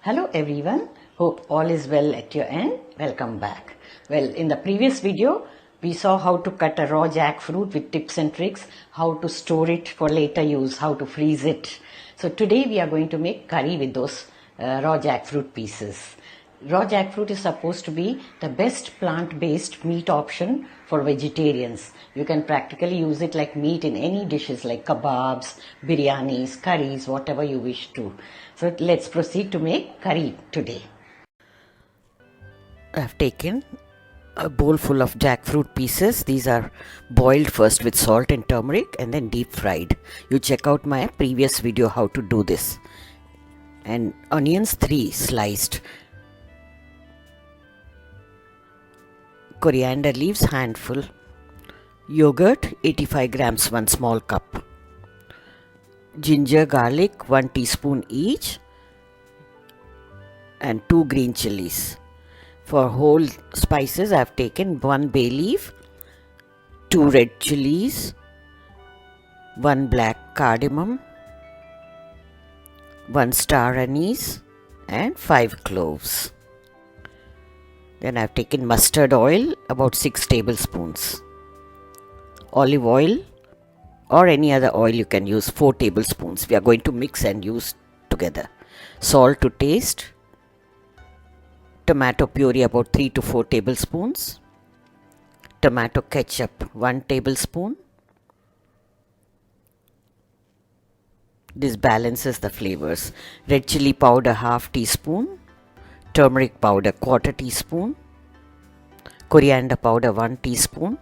Hello everyone, hope all is well at your end. Welcome back. Well, in the previous video, we saw how to cut a raw jackfruit with tips and tricks, how to store it for later use, how to freeze it. So today we are going to make curry with those raw jackfruit pieces. Raw jackfruit is supposed to be the best plant-based meat option for vegetarians. You can practically use it like meat in any dishes like kebabs, biryanis, curries, whatever you wish to. So let's proceed to make curry today. I have taken a bowl full of jackfruit pieces. These are boiled first with salt and turmeric and then deep fried. You check out my previous video how to do this. And onions 3 sliced. Coriander leaves handful. Yogurt 85 grams 1 small cup. Ginger, garlic 1 teaspoon each, and 2 green chillies. For whole spices I have taken 1 bay leaf, 2 red chillies, 1 black cardamom, 1 star anise and 5 cloves. Then I have taken mustard oil about 6 tablespoons. Olive oil or any other oil you can use 4 tablespoons. We are going to mix and use together. Salt to taste. Tomato puree about 3 to 4 tablespoons. Tomato ketchup 1 tablespoon. This balances the flavors. Red chilli powder half teaspoon. Turmeric powder 1/4 teaspoon. Coriander powder 1 teaspoon.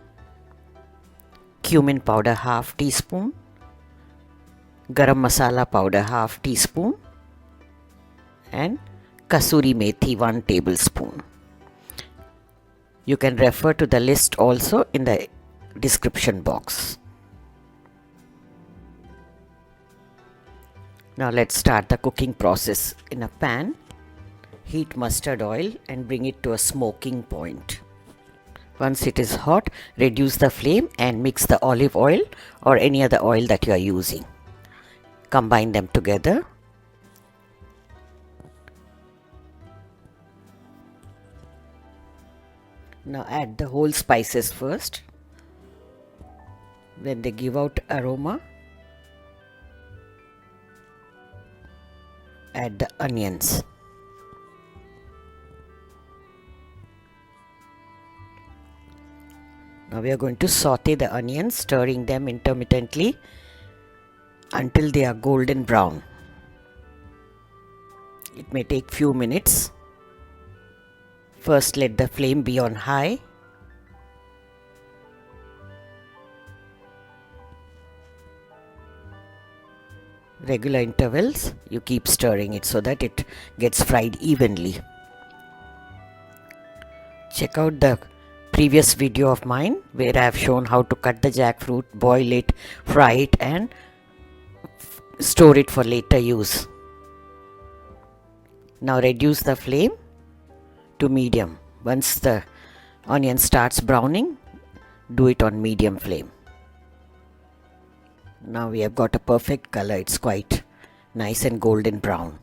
Cumin powder half teaspoon. Garam masala powder half teaspoon. And Kasoori methi 1 tablespoon. You can refer to the list also in the description box. Now let's start the cooking process. In a pan, heat mustard oil and bring it to a smoking point. Once it is hot, reduce the flame and mix the olive oil or any other oil that you are using. Combine them together. Now add the whole spices first. When they give out aroma, add the onions. Now we are going to saute the onions, stirring them intermittently until they are golden brown. It may take few minutes. First let the flame be on high. Regular intervals, you keep stirring it so that it gets fried evenly. Check out the previous video of mine where I have shown how to cut the jackfruit, boil it, fry it and store it for later use. Now reduce the flame to medium. Once the onion starts browning, do it on medium flame. Now we have got a perfect color. It's quite nice and golden brown.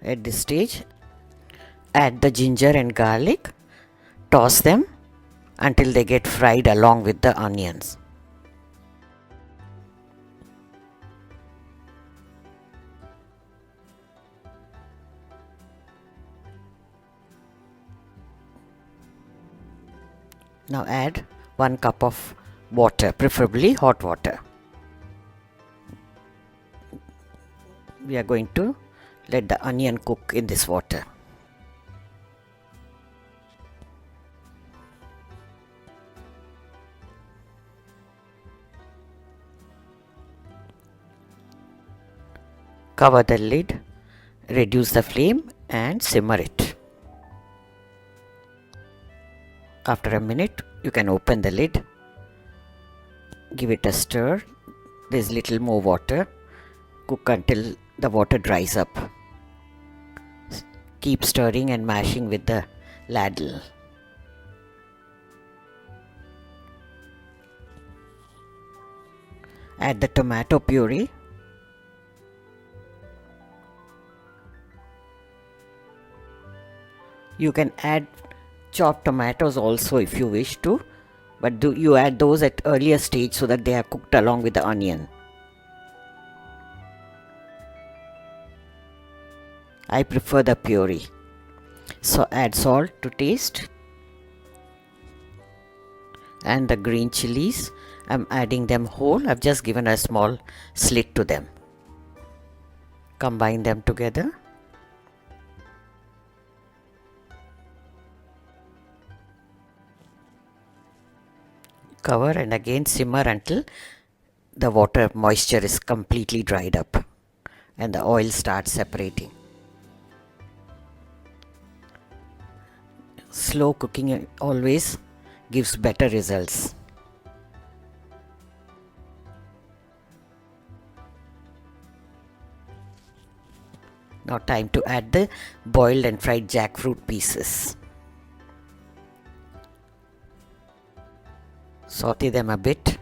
At this stage, add the ginger and garlic. Toss them until they get fried along with the onions. Now add 1 cup of water, preferably hot water. We are going to let the onion cook in this water. Cover the lid, reduce the flame and simmer it. After a minute, you can open the lid, give it a stir. There's little more water. Cook until the water dries up. Keep stirring and mashing with the ladle. Add the tomato puree. You can add chopped tomatoes also if you wish to, but you add those at earlier stage so that they are cooked along with the onion. I prefer the puree. So add salt to taste. And the green chillies, I'm adding them whole. I've just given a small slit to them. Combine them together. Cover and again simmer until the water moisture is completely dried up and the oil starts separating. Slow cooking always gives better results. Now time to add the boiled and fried jackfruit pieces. Saute them a bit.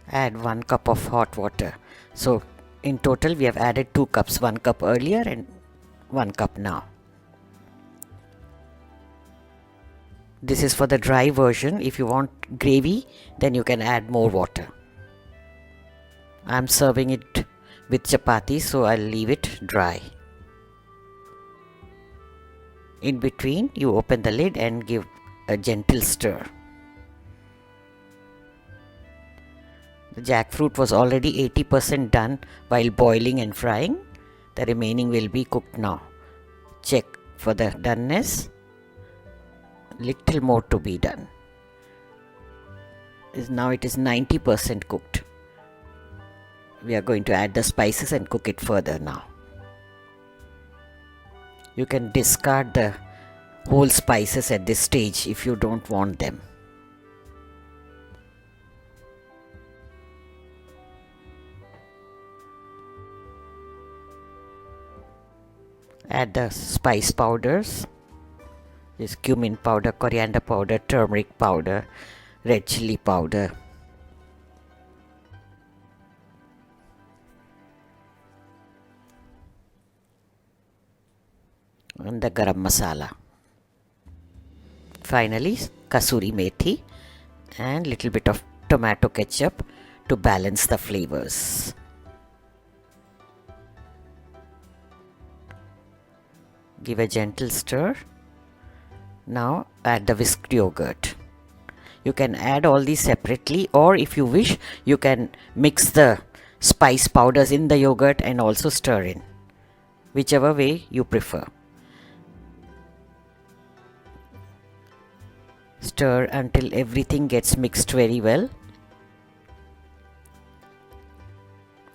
Add 1 cup of hot water. So in total we have added 2 cups, 1 cup earlier and 1 cup now. This is for the dry version. If you want gravy, then you can add more water. I'm serving it with chapati, so I'll leave it dry. In between, you open the lid and give a gentle stir. The jackfruit was already 80% done while boiling and frying. The remaining will be cooked now. Check for the doneness. Little more to be done. Now it is 90% cooked. We are going to add the spices and cook it further now. You can discard the whole spices at this stage if you don't want them. Add the spice powders. This cumin powder, coriander powder, turmeric powder, red chilli powder. And the garam masala. Finally, Kasoori methi and little bit of tomato ketchup to balance the flavors. Give a gentle stir. Now add the whisked yogurt. You can add all these separately, or if you wish, you can mix the spice powders in the yogurt and also stir in, whichever way you prefer. Stir until everything gets mixed very well.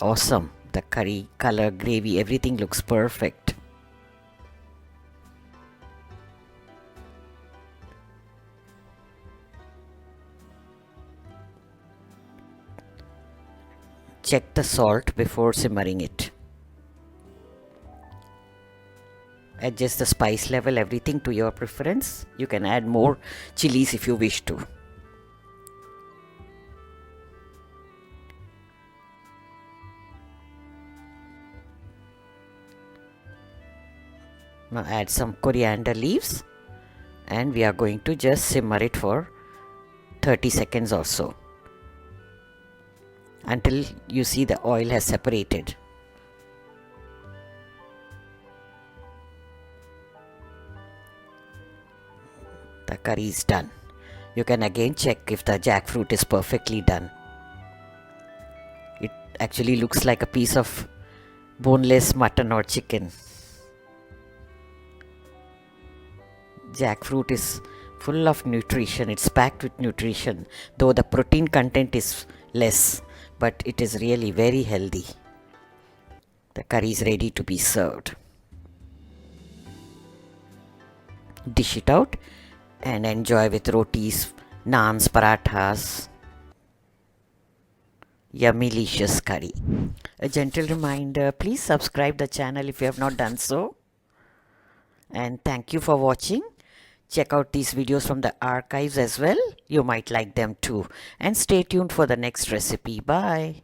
Awesome. The curry, color, gravy, everything looks perfect. Check the salt before simmering it. Adjust the spice level, everything to your preference. You can add more chillies if you wish to. Now add some coriander leaves and we are going to just simmer it for 30 seconds or so, until you see the oil has separated. The curry is done. You can again check if the jackfruit is perfectly done. It actually looks like a piece of boneless mutton or chicken. Jackfruit is full of nutrition. It's packed with nutrition, though the protein content is less, but it is really very healthy. The curry is ready to be served. Dish it out and enjoy with rotis, naans, parathas. Yummy-licious curry. A gentle reminder, please subscribe the channel if you have not done so. And thank you for watching. Check out these videos from the archives as well. You might like them too. And stay tuned for the next recipe. Bye.